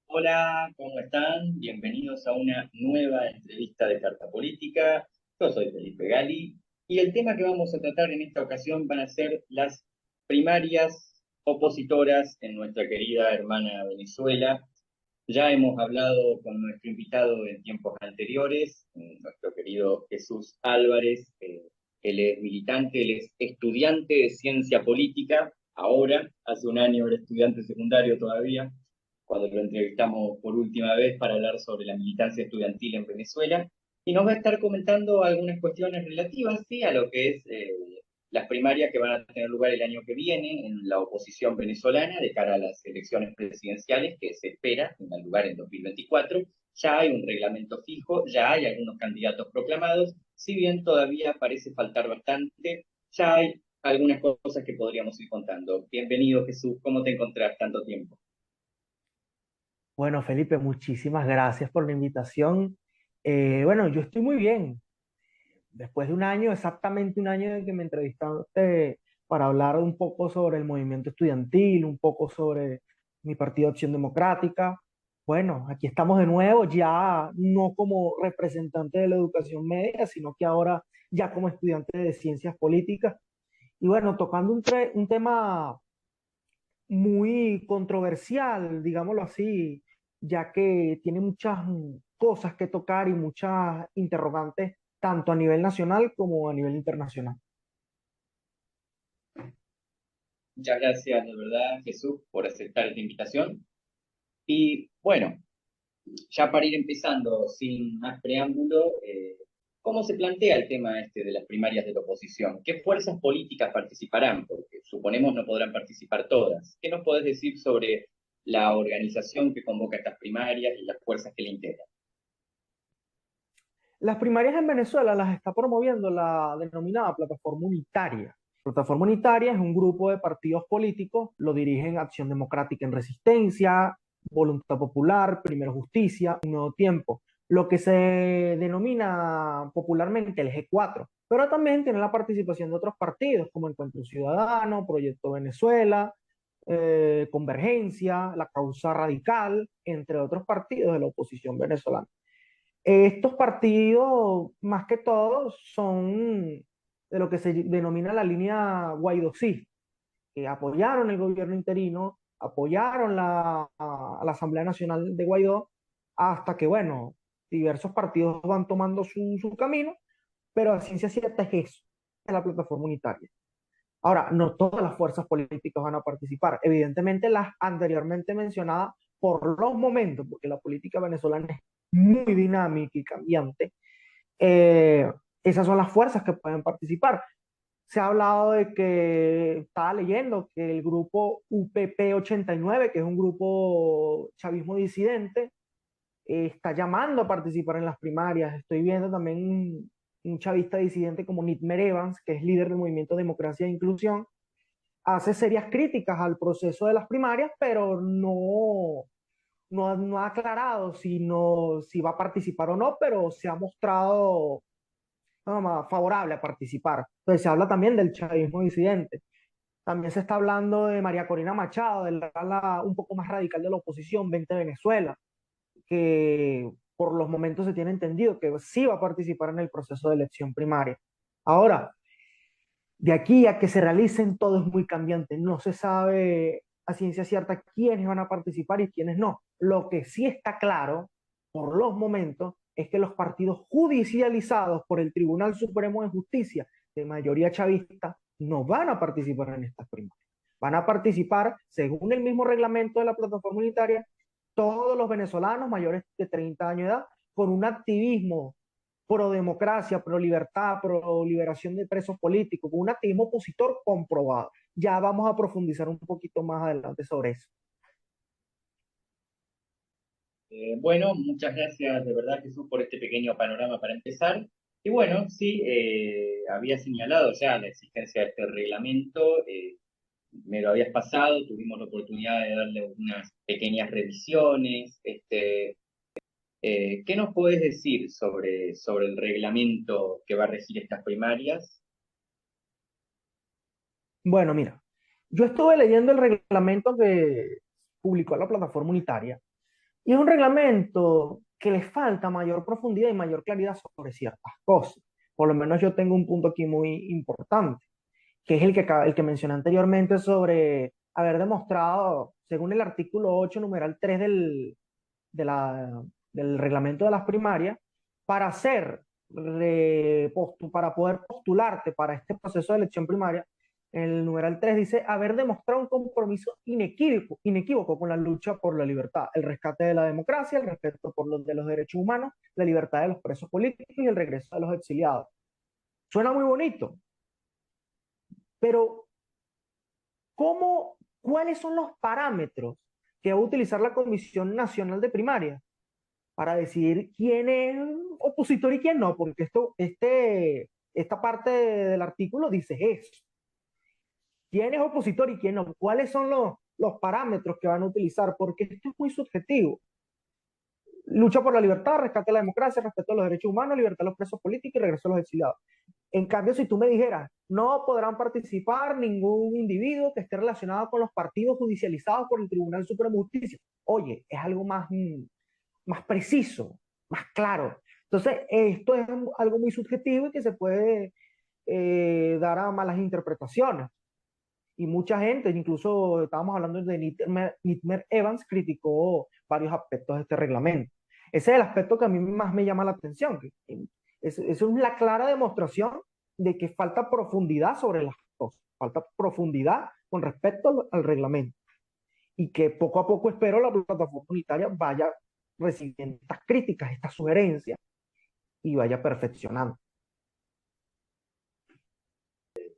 Hola, ¿cómo están? Bienvenidos a una nueva entrevista de Carta Política. Yo soy Felipe Gali y el tema que vamos a tratar en esta ocasión van a ser las primarias opositoras en nuestra querida hermana Venezuela. Ya hemos hablado con nuestro invitado en tiempos anteriores, nuestro querido Jesús Álvarez. Él es militante, él es estudiante de ciencia política, ahora, hace un año era estudiante secundario todavía, cuando lo entrevistamos por última vez para hablar sobre la militancia estudiantil en Venezuela, y nos va a estar comentando algunas cuestiones relativas, sí, a lo que es las primarias que van a tener lugar el año que viene en la oposición venezolana de cara a las elecciones presidenciales que se espera tengan lugar en 2024. Ya hay un reglamento fijo, ya hay algunos candidatos proclamados, si bien todavía parece faltar bastante, ya hay algunas cosas que podríamos ir contando. Bienvenido, Jesús, ¿cómo te encontrás tanto tiempo? Bueno, Felipe, muchísimas gracias por la invitación. Bueno, yo estoy muy bien. Después de un año, exactamente un año de que me entrevistaste para hablar un poco sobre el movimiento estudiantil, un poco sobre mi partido Acción Democrática. Bueno, aquí estamos de nuevo, ya no como representante de la educación media, sino que ahora ya como estudiante de ciencias políticas. Y bueno, tocando un tema muy controversial, digámoslo así, ya que tiene muchas cosas que tocar y muchas interrogantes, tanto a nivel nacional como a nivel internacional. Muchas gracias de verdad, Jesús, por aceptar esta invitación. Y bueno, ya para ir empezando, sin más preámbulo, ¿cómo se plantea el tema este de las primarias de la oposición? ¿Qué fuerzas políticas participarán? Porque suponemos no podrán participar todas. ¿Qué nos podés decir sobre la organización que convoca estas primarias y las fuerzas que le integran? Las primarias en Venezuela las está promoviendo la denominada Plataforma Unitaria. Plataforma Unitaria es un grupo de partidos políticos, lo dirigen Acción Democrática en Resistencia, Voluntad Popular, Primero Justicia, Un Nuevo Tiempo, lo que se denomina popularmente el G4, pero también tiene la participación de otros partidos como Encuentro Ciudadano, Proyecto Venezuela, Convergencia, La Causa Radical, entre otros partidos de la oposición venezolana. Estos partidos, más que todo, son de lo que se denomina la línea guaidocista, que apoyaron el gobierno interino, apoyaron a la Asamblea Nacional de Guaidó, hasta que, bueno, diversos partidos van tomando su camino, pero a ciencia cierta es eso, es la plataforma unitaria. Ahora, no todas las fuerzas políticas van a participar. Evidentemente, las anteriormente mencionadas, por los momentos, porque la política venezolana es muy dinámica y cambiante, eh, esas son las fuerzas que pueden participar. Se ha hablado de que, estaba leyendo que el grupo UPP 89, que es un grupo chavismo disidente, está llamando a participar en las primarias. Estoy viendo también un chavista disidente como Nitmer Evans, que es líder del movimiento Democracia e Inclusión, hace serias críticas al proceso de las primarias, pero no ha aclarado si va a participar o no, pero se ha mostrado favorable a participar. Entonces se habla también del chavismo disidente. También se está hablando de María Corina Machado, del ala un poco más radical de la oposición, 20 Venezuela, que por los momentos se tiene entendido que sí va a participar en el proceso de elección primaria. Ahora, de aquí a que se realicen todo es muy cambiante. No se sabe a ciencia cierta quiénes van a participar y quiénes no. Lo que sí está claro, por los momentos, es que los partidos judicializados por el Tribunal Supremo de Justicia de mayoría chavista no van a participar en estas primarias. Van a participar, según el mismo reglamento de la plataforma unitaria, todos los venezolanos mayores de 30 años de edad, con un activismo pro democracia, pro libertad, pro liberación de presos políticos, con un activismo opositor comprobado. Ya vamos a profundizar un poquito más adelante sobre eso. Bueno, muchas gracias de verdad, Jesús, por este pequeño panorama para empezar. Y bueno, sí, había señalado ya la existencia de este reglamento, me lo habías pasado, tuvimos la oportunidad de darle unas pequeñas revisiones. ¿Qué nos puedes decir sobre el reglamento que va a regir estas primarias? Bueno, mira, yo estuve leyendo el reglamento que publicó la plataforma unitaria y es un reglamento que le falta mayor profundidad y mayor claridad sobre ciertas cosas. Por lo menos yo tengo un punto aquí muy importante, que es el que mencioné anteriormente sobre haber demostrado, según el artículo 8 numeral 3 de la, del reglamento de las primarias, para para poder postularte para este proceso de elección primaria, el numeral 3 dice haber demostrado un compromiso inequívoco con la lucha por la libertad, el rescate de la democracia, el respeto de los derechos humanos, la libertad de los presos políticos y el regreso de los exiliados. Suena muy bonito, pero ¿cuáles son los parámetros que va a utilizar la Comisión Nacional de Primaria para decidir quién es opositor y quién no? Porque esta parte del artículo dice eso. ¿Quién es opositor y quién no? ¿Cuáles son los parámetros que van a utilizar? Porque esto es muy subjetivo. Lucha por la libertad, rescate de la democracia, respeto a los derechos humanos, libertad de los presos políticos y regreso a los exiliados. En cambio, si tú me dijeras, no podrán participar ningún individuo que esté relacionado con los partidos judicializados por el Tribunal Supremo de Justicia, oye, es algo más preciso, más claro. Entonces, esto es algo muy subjetivo y que se puede dar a malas interpretaciones. Y mucha gente, incluso estábamos hablando de Nitmer Evans, criticó varios aspectos de este reglamento. Ese es el aspecto que a mí más me llama la atención. Eso es la clara demostración de que falta profundidad sobre las cosas, falta profundidad con respecto al reglamento. Y que poco a poco espero la plataforma unitaria vaya recibiendo estas críticas, estas sugerencias y vaya perfeccionando.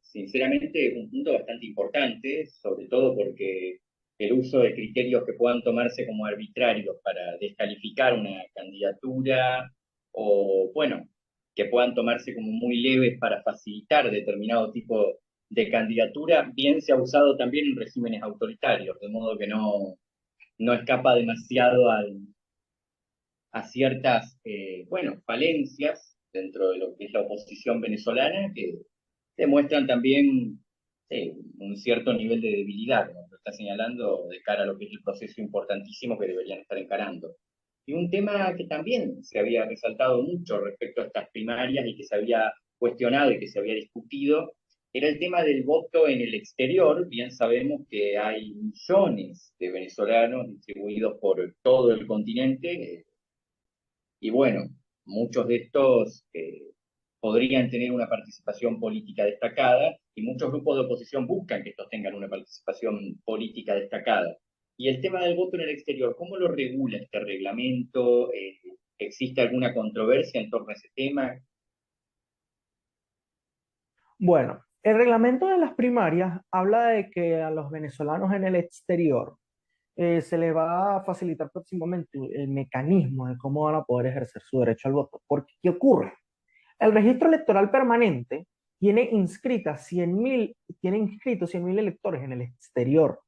Sinceramente, es un punto bastante importante, sobre todo porque el uso de criterios que puedan tomarse como arbitrarios para descalificar una candidatura o, bueno, que puedan tomarse como muy leves para facilitar determinado tipo de candidatura, bien se ha usado también en regímenes autoritarios, de modo que no escapa demasiado a ciertas, bueno, falencias dentro de lo que es la oposición venezolana, que demuestran también un cierto nivel de debilidad, como lo está señalando, de cara a lo que es el proceso importantísimo que deberían estar encarando. Y un tema que también se había resaltado mucho respecto a estas primarias y que se había cuestionado y que se había discutido, era el tema del voto en el exterior. Bien sabemos que hay millones de venezolanos distribuidos por todo el continente, y bueno, muchos de estos podrían tener una participación política destacada y muchos grupos de oposición buscan que estos tengan una participación política destacada. Y el tema del voto en el exterior, ¿cómo lo regula este reglamento? ¿Existe alguna controversia en torno a ese tema? Bueno, el reglamento de las primarias habla de que a los venezolanos en el exterior se les va a facilitar próximamente el mecanismo de cómo van a poder ejercer su derecho al voto. Porque, ¿qué ocurre? El registro electoral permanente tiene inscritos 100.000 electores en el exterior,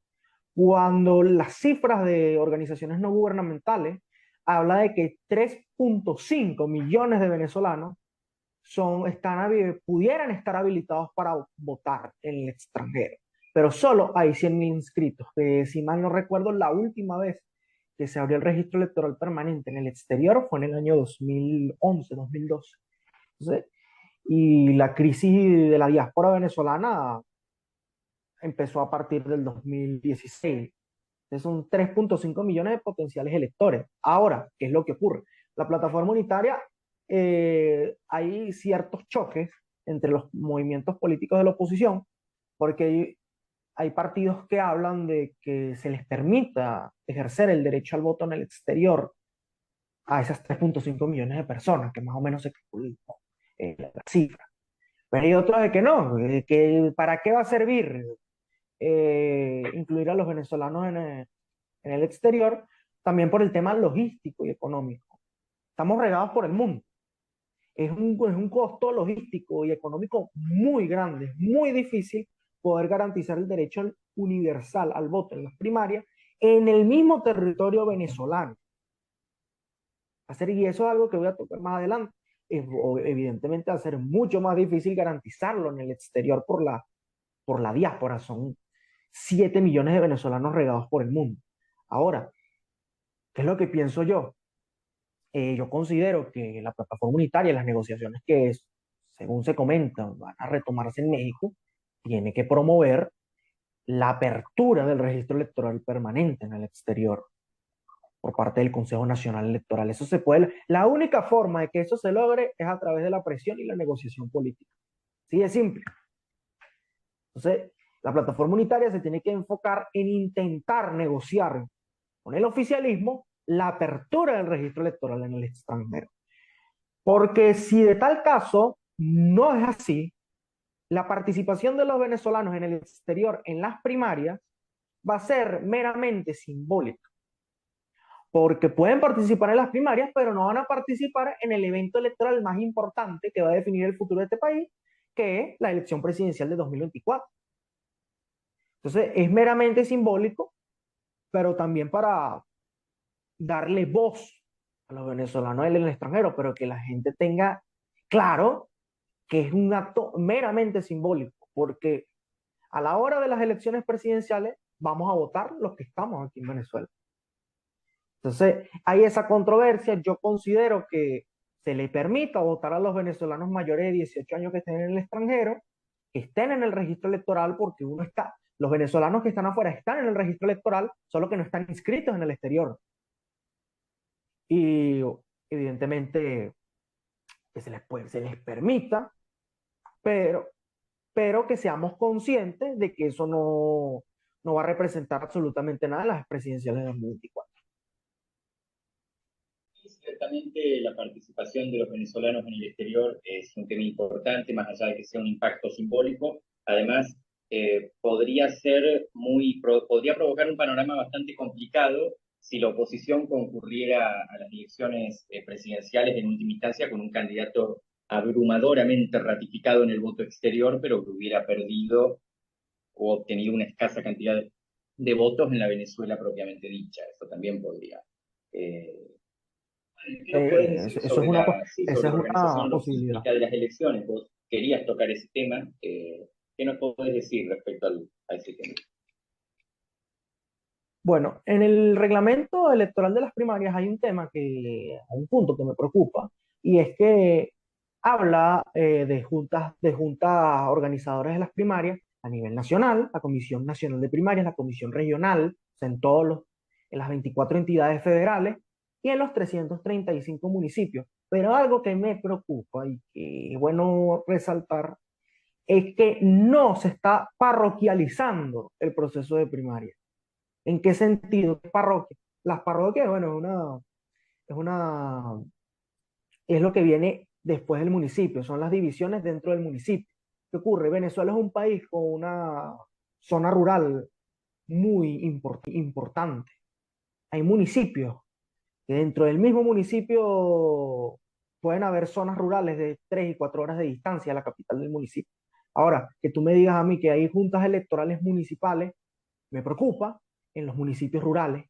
cuando las cifras de organizaciones no gubernamentales habla de que 3.5 millones de venezolanos pudieran estar habilitados para votar en el extranjero, pero solo hay 100.000 inscritos, que si mal no recuerdo, la última vez que se abrió el registro electoral permanente en el exterior fue en el año 2011, 2012. Entonces, y la crisis de la diáspora venezolana empezó a partir del 2016. Entonces son 3.5 millones de potenciales electores. Ahora, ¿qué es lo que ocurre? La plataforma unitaria, hay ciertos choques entre los movimientos políticos de la oposición, porque hay partidos que hablan de que se les permita ejercer el derecho al voto en el exterior a esas 3.5 millones de personas, que más o menos se calcula la cifra. Pero hay otros de que no, que ¿para qué va a servir incluir a los venezolanos en el exterior? También por el tema logístico y económico. Estamos regados por el mundo. Es un costo logístico y económico muy grande, es muy difícil poder garantizar el derecho universal al voto en las primarias en el mismo territorio venezolano. Y eso es algo que voy a tocar más adelante. Evidentemente va a ser mucho más difícil garantizarlo en el exterior por la diáspora, son 7 millones de venezolanos regados por el mundo. Ahora, ¿qué es lo que pienso yo? Yo considero que la plataforma unitaria, las negociaciones según se comenta, van a retomarse en México, tiene que promover la apertura del registro electoral permanente en el exterior por parte del Consejo Nacional Electoral. Eso se puede, la única forma de que eso se logre es a través de la presión y la negociación política. Así de simple. Entonces, la plataforma unitaria se tiene que enfocar en intentar negociar con el oficialismo la apertura del registro electoral en el extranjero. Porque si de tal caso no es así, la participación de los venezolanos en el exterior en las primarias va a ser meramente simbólica. Porque pueden participar en las primarias, pero no van a participar en el evento electoral más importante que va a definir el futuro de este país, que es la elección presidencial de 2024. Entonces, es meramente simbólico, pero también para darle voz a los venezolanos en el extranjero, pero que la gente tenga claro que es un acto meramente simbólico, porque a la hora de las elecciones presidenciales vamos a votar los que estamos aquí en Venezuela. Entonces, hay esa controversia. Yo considero que se le permita votar a los venezolanos mayores de 18 años que estén en el extranjero, que estén en el registro electoral, porque los venezolanos que están afuera están en el registro electoral, solo que no están inscritos en el exterior. Y evidentemente que se les permita, pero, pero que seamos conscientes de que eso no va a representar absolutamente nada en las presidenciales de 2024. Y ciertamente la participación de los venezolanos en el exterior es un tema importante, más allá de que sea un impacto simbólico. Además, podría provocar un panorama bastante complicado si la oposición concurriera a las elecciones presidenciales en última instancia con un candidato abrumadoramente ratificado en el voto exterior, pero que hubiera perdido o obtenido una escasa cantidad de votos en la Venezuela propiamente dicha. Eso también podría. Eh, ¿Qué nos puedes decir Eso sobre esa sobre es la una organización posibilidad. logística de las elecciones? Vos querías tocar ese tema. ¿Qué nos podés decir respecto a ese tema? Bueno, en el reglamento electoral de las primarias hay hay un punto que me preocupa, y es que habla de juntas organizadoras de las primarias a nivel nacional, la Comisión Nacional de Primarias, la Comisión Regional, o sea, en las 24 entidades federales y en los 335 municipios. Pero algo que me preocupa y que es bueno resaltar es que no se está parroquializando el proceso de primaria. ¿En qué sentido? ¿Qué parroquia? Las parroquias, bueno, es una, es lo que viene después del municipio, son las divisiones dentro del municipio. ¿Qué ocurre? Venezuela es un país con una zona rural muy importante. Hay municipios que dentro del mismo municipio pueden haber zonas rurales de 3 y 4 horas de distancia a la capital del municipio. Ahora, que tú me digas a mí que hay juntas electorales municipales, me preocupa en los municipios rurales,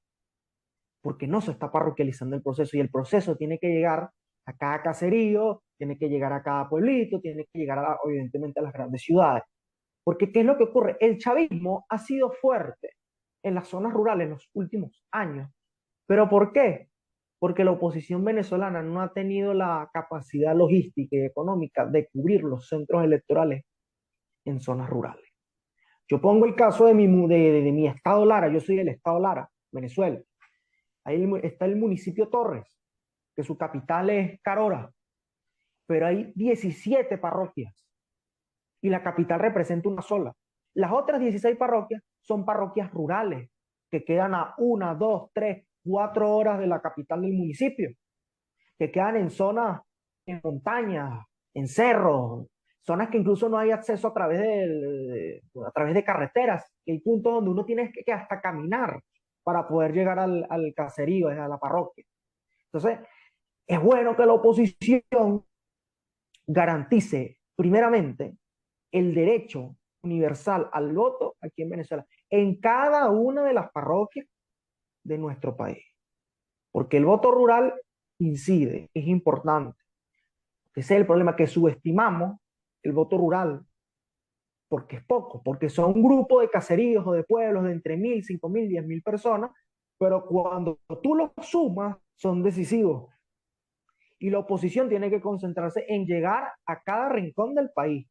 porque no se está parroquializando el proceso, y el proceso tiene que llegar a cada caserío, tiene que llegar a cada pueblito, tiene que llegar evidentemente a las grandes ciudades. Porque ¿qué es lo que ocurre? El chavismo ha sido fuerte en las zonas rurales en los últimos años. ¿Pero por qué? Porque la oposición venezolana no ha tenido la capacidad logística y económica de cubrir los centros electorales en zonas rurales. Yo pongo el caso de mi estado Lara. Yo soy del estado Lara, Venezuela. Ahí está el municipio Torres, que su capital es Carora, pero hay 17 parroquias y la capital representa una sola. Las otras 16 parroquias son parroquias rurales que quedan a 1, 2, 3, 4 horas de la capital del municipio, que quedan en zonas, en montañas, en cerros, zonas que incluso no hay acceso a través de carreteras, que hay puntos donde uno tiene que hasta caminar para poder llegar al caserío, a la parroquia. Entonces, es bueno que la oposición garantice, primeramente, el derecho universal al voto aquí en Venezuela, en cada una de las parroquias de nuestro país. Porque el voto rural incide, es importante. Ese es el problema, que subestimamos el voto rural. porque es poco, porque son un grupo de caseríos o de pueblos de entre 1.000, 5.000, 10.000 personas, pero cuando tú los sumas, son decisivos. Y la oposición tiene que concentrarse en llegar a cada rincón del país.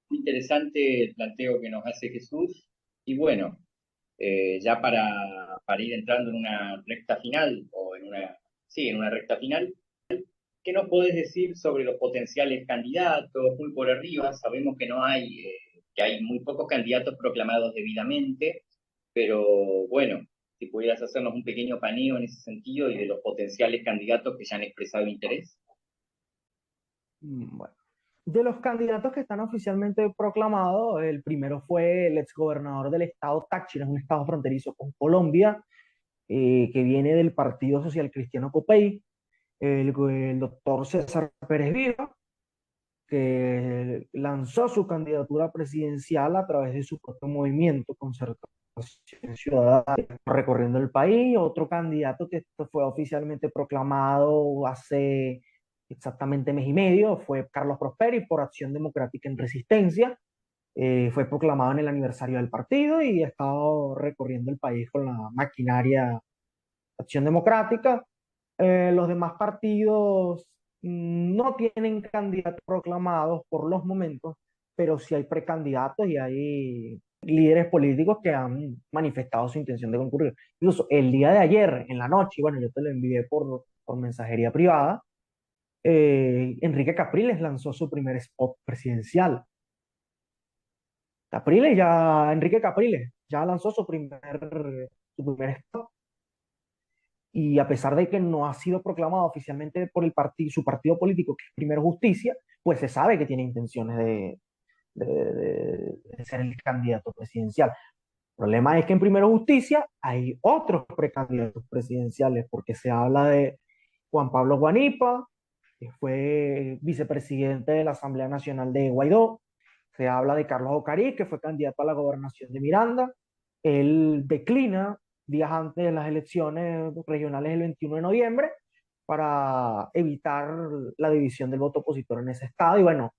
Muy interesante el planteo que nos hace Jesús. Y bueno, ya para ir entrando en una recta final, o en una, sí, en una recta final, ¿qué nos podés decir sobre los potenciales candidatos? Muy por arriba, sabemos que no hay, que hay muy pocos candidatos proclamados debidamente, pero bueno, si pudieras hacernos un pequeño paneo en ese sentido y de los potenciales candidatos que ya han expresado interés. Bueno, de los candidatos que están oficialmente proclamados, el primero fue el exgobernador del estado Táchira, es un estado fronterizo con Colombia, que viene del Partido Social Cristiano Copey, el doctor César Pérez Viva, que lanzó su candidatura presidencial a través de su propio movimiento Concertación Ciudadana, recorriendo el país. Otro candidato que fue oficialmente proclamado hace exactamente mes y medio fue Carlos Prosperi por Acción Democrática en Resistencia. Fue proclamado en el aniversario del partido y ha estado recorriendo el país con la maquinaria Acción Democrática. Los demás partidos no tienen candidatos proclamados por los momentos, pero sí hay precandidatos y hay líderes políticos que han manifestado su intención de concurrir. Incluso el día de ayer, en la noche, bueno, yo te lo envié por mensajería privada, Enrique Capriles lanzó su primer spot presidencial. Enrique Capriles ya lanzó su primer spot. Y a pesar de que no ha sido proclamado oficialmente por su partido político, que es Primero Justicia, pues se sabe que tiene intenciones de ser el candidato presidencial. El problema es que en Primero Justicia hay otros precandidatos presidenciales, porque se habla de Juan Pablo Guanipa, que fue vicepresidente de la Asamblea Nacional de Guaidó. Se habla de Carlos Ocariz, que fue candidato a la gobernación de Miranda. Él declina días antes de las elecciones regionales del 21 de noviembre para evitar la división del voto opositor en ese estado. Y bueno,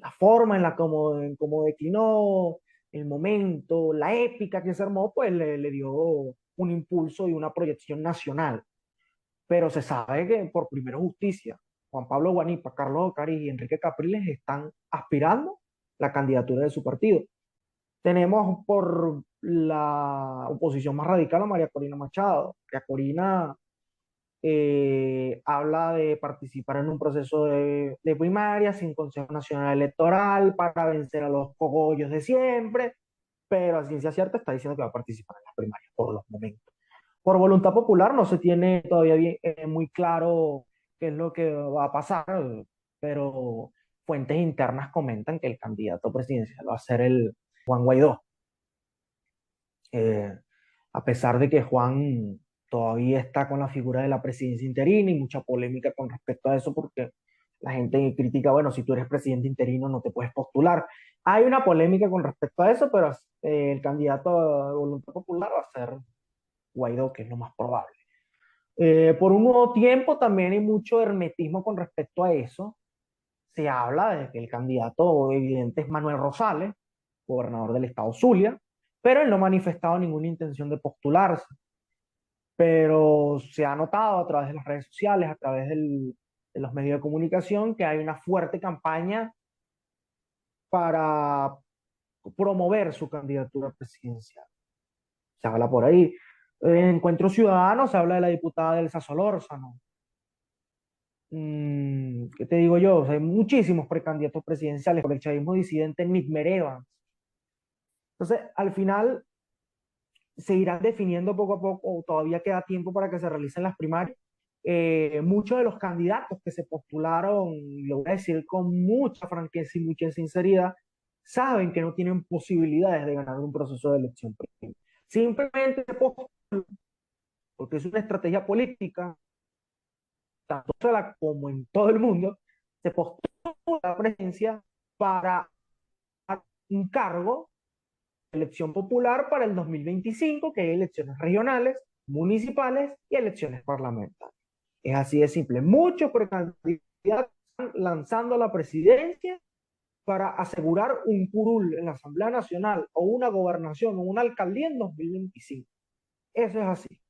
la forma en cómo declinó, el momento, la épica que se armó, pues le dio un impulso y una proyección nacional. Pero se sabe que por Primero Justicia, Juan Pablo Guanipa, Carlos Ocariz y Enrique Capriles están aspirando la candidatura de su partido. Tenemos por la oposición más radical a María Corina Machado. María Corina habla de participar en un proceso de primaria sin Consejo Nacional Electoral para vencer a los cogollos de siempre, pero a ciencia cierta está diciendo que va a participar en las primarias por los momentos. Por voluntad popular no se tiene todavía muy claro qué es lo que va a pasar, pero fuentes internas comentan que el candidato presidencial va a ser el Juan Guaidó. Eh, a pesar de que Juan todavía está con la figura de la presidencia interina y mucha polémica con respecto a eso, porque la gente critica, bueno, si tú eres presidente interino no te puedes postular. Hay una polémica con respecto a eso, pero el candidato de voluntad popular va a ser Guaidó, que es lo más probable. Por un nuevo tiempo también hay mucho hermetismo con respecto a eso. Se habla de que el candidato evidente es Manuel Rosales, gobernador del estado Zulia, pero él no ha manifestado ninguna intención de postularse. Pero se ha notado a través de las redes sociales, a través de los medios de comunicación, que hay una fuerte campaña para promover su candidatura presidencial. Se habla por ahí. En Encuentro Ciudadano se habla de la diputada Elsa Solórzano. ¿Qué te digo yo? O sea, hay muchísimos precandidatos presidenciales por el chavismo disidente, Nick Merevans. Entonces, al final se irán definiendo poco a poco, o todavía queda tiempo para que se realicen las primarias. Muchos de los candidatos que se postularon, lo voy a decir con mucha franqueza y mucha sinceridad, saben que no tienen posibilidades de ganar un proceso de elección. Simplemente se postulan porque es una estrategia política, tanto sola como en todo el mundo, se postula a la presidencia para un cargo de elección popular para el 2025, que hay elecciones regionales, municipales y elecciones parlamentarias. Es así de simple. Muchos precandidatos están lanzando la presidencia para asegurar un curul en la Asamblea Nacional o una gobernación o una alcaldía en 2025. Eso es así.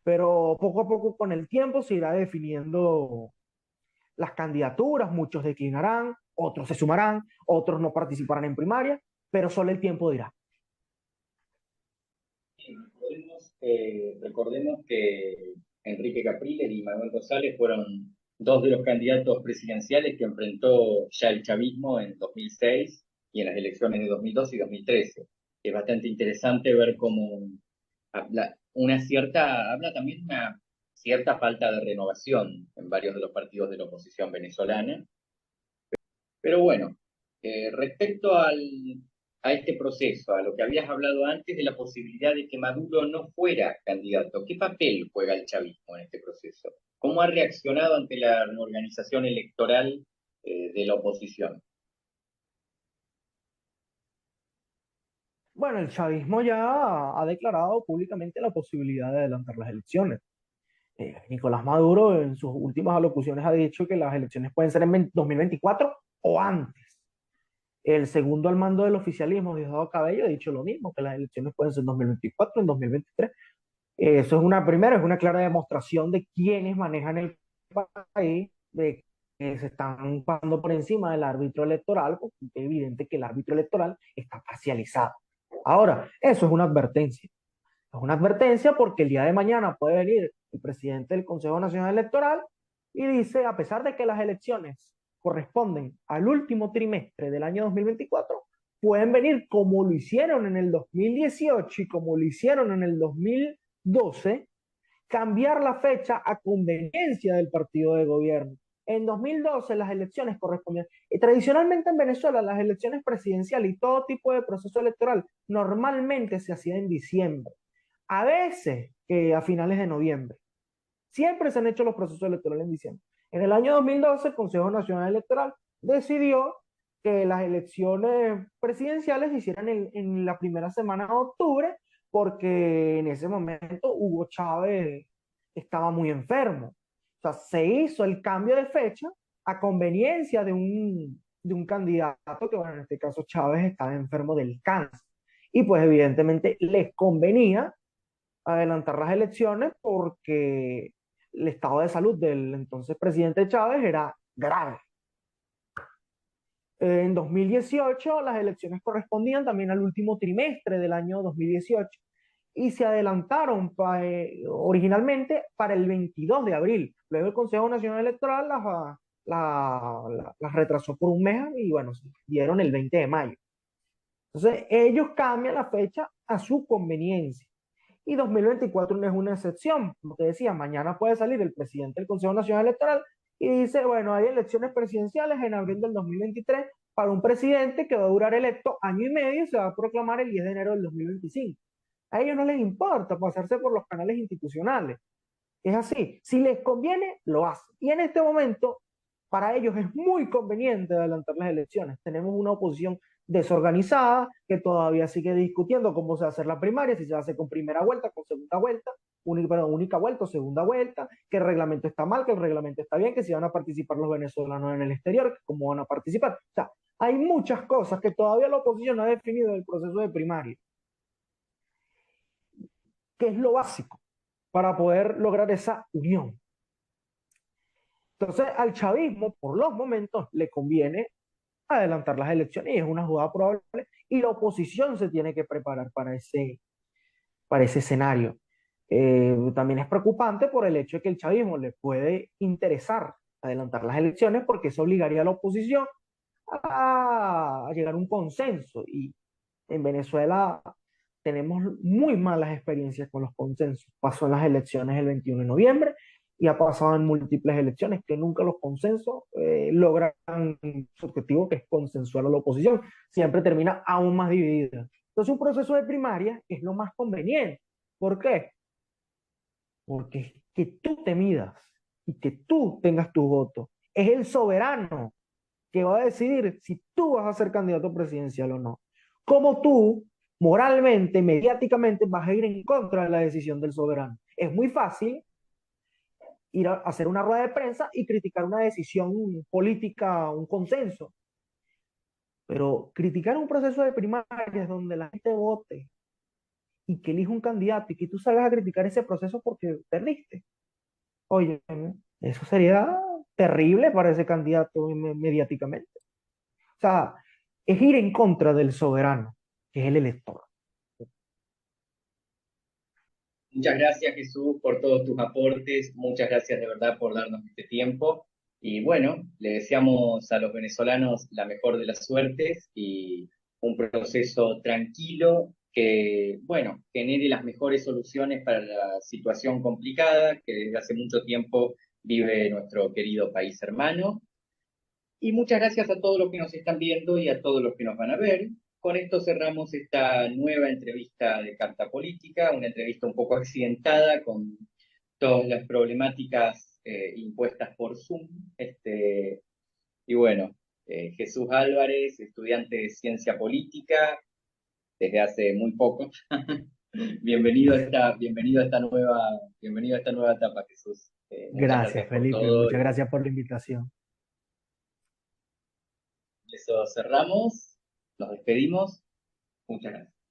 Pero poco a poco con el tiempo se irá definiendo las candidaturas, muchos declinarán, otros se sumarán, otros no participarán en primaria, pero solo el tiempo dirá. Recordemos que Enrique Capriles y Manuel Rosales fueron dos de los candidatos presidenciales que enfrentó ya el chavismo en 2006 y en las elecciones de 2012 y 2013. Es bastante interesante ver cómo habla también de una cierta falta de renovación en varios de los partidos de la oposición venezolana. Pero bueno, respecto a este proceso, a lo que habías hablado antes de la posibilidad de que Maduro no fuera candidato, ¿qué papel juega el chavismo en este proceso? ¿Cómo ha reaccionado ante la organización electoral de la oposición? Bueno, el chavismo ya ha declarado públicamente la posibilidad de adelantar las elecciones. Nicolás Maduro en sus últimas alocuciones ha dicho que las elecciones pueden ser en 2024 o antes. El segundo al mando del oficialismo, Diosdado Cabello, ha dicho lo mismo, que las elecciones pueden ser en 2024, en 2023. Eso es es una clara demostración de quiénes manejan el país, de que se están pasando por encima del árbitro electoral, porque es evidente que el árbitro electoral está parcializado. Ahora, eso es una advertencia. Es una advertencia porque el día de mañana puede venir el presidente del Consejo Nacional Electoral y dice, a pesar de que las elecciones corresponden al último trimestre del año 2024, pueden venir como lo hicieron en el 2018 y como lo hicieron en el 2012, cambiar la fecha a conveniencia del partido de gobierno. En 2012 las elecciones correspondían, tradicionalmente en Venezuela las elecciones presidenciales y todo tipo de proceso electoral normalmente se hacían en diciembre, a veces que a finales de noviembre. Siempre se han hecho los procesos electorales en diciembre. En el año 2012, el Consejo Nacional Electoral decidió que las elecciones presidenciales se hicieran en la primera semana de octubre, porque en ese momento Hugo Chávez estaba muy enfermo. O sea, se hizo el cambio de fecha a conveniencia de un candidato que, bueno, en este caso Chávez estaba enfermo del cáncer. Y pues evidentemente les convenía adelantar las elecciones porque el estado de salud del entonces presidente Chávez era grave. En 2018 las elecciones correspondían también al último trimestre del año 2018 y se adelantaron originalmente para el 22 de abril. Luego el Consejo Nacional Electoral las retrasó por un mes y bueno, se dieron el 20 de mayo. Entonces ellos cambian la fecha a su conveniencia. Y 2024 no es una excepción. Como te decía, mañana puede salir el presidente del Consejo Nacional Electoral y dice, bueno, hay elecciones presidenciales en abril del 2023 para un presidente que va a durar electo año y medio y se va a proclamar el 10 de enero del 2025. A ellos no les importa pasarse por los canales institucionales. Es así. Si les conviene, lo hacen. Y en este momento, para ellos es muy conveniente adelantar las elecciones. Tenemos una oposición desorganizada que todavía sigue discutiendo cómo se va a hacer la primaria, si se va a hacer con primera vuelta, con segunda vuelta, única vuelta o segunda vuelta, que el reglamento está mal, que el reglamento está bien, que si van a participar los venezolanos en el exterior, cómo van a participar. O sea, hay muchas cosas que todavía la oposición no ha definido en el proceso de primaria, que es lo básico para poder lograr esa unión. Entonces, al chavismo, por los momentos, le conviene adelantar las elecciones y es una jugada probable y la oposición se tiene que preparar para ese escenario. También es preocupante por el hecho de que el chavismo le puede interesar adelantar las elecciones porque eso obligaría a la oposición a llegar a un consenso y en Venezuela tenemos muy malas experiencias con los consensos. Pasó en las elecciones el 21 de noviembre y ha pasado en múltiples elecciones que nunca los consensos logran su objetivo, que es consensuar a la oposición. Siempre termina aún más dividida. Entonces, un proceso de primaria es lo más conveniente. ¿Por qué? Porque que tú te midas y que tú tengas tu voto. Es el soberano que va a decidir si tú vas a ser candidato presidencial o no. Como tú, moralmente, mediáticamente, vas a ir en contra de la decisión del soberano. Es muy fácil ir a hacer una rueda de prensa y criticar una decisión política, un consenso. Pero criticar un proceso de primarias donde la gente vote y que elija un candidato y que tú salgas a criticar ese proceso porque perdiste. Oye, eso sería terrible para ese candidato mediáticamente. O sea, es ir en contra del soberano, que es el elector. Muchas gracias, Jesús, por todos tus aportes. Muchas gracias de verdad por darnos este tiempo. Y bueno, le deseamos a los venezolanos la mejor de las suertes y un proceso tranquilo que, bueno, genere las mejores soluciones para la situación complicada que desde hace mucho tiempo vive nuestro querido país hermano. Y muchas gracias a todos los que nos están viendo y a todos los que nos van a ver. Con esto cerramos esta nueva entrevista de Carta Política, una entrevista un poco accidentada con todas las problemáticas impuestas por Zoom. Y bueno, Jesús Álvarez, estudiante de Ciencia Política desde hace muy poco. Bienvenido a esta nueva etapa, Jesús. Muchas Gracias, gracias por Felipe. todo. Muchas gracias por la invitación. Eso cerramos. Nos despedimos. Muchas gracias.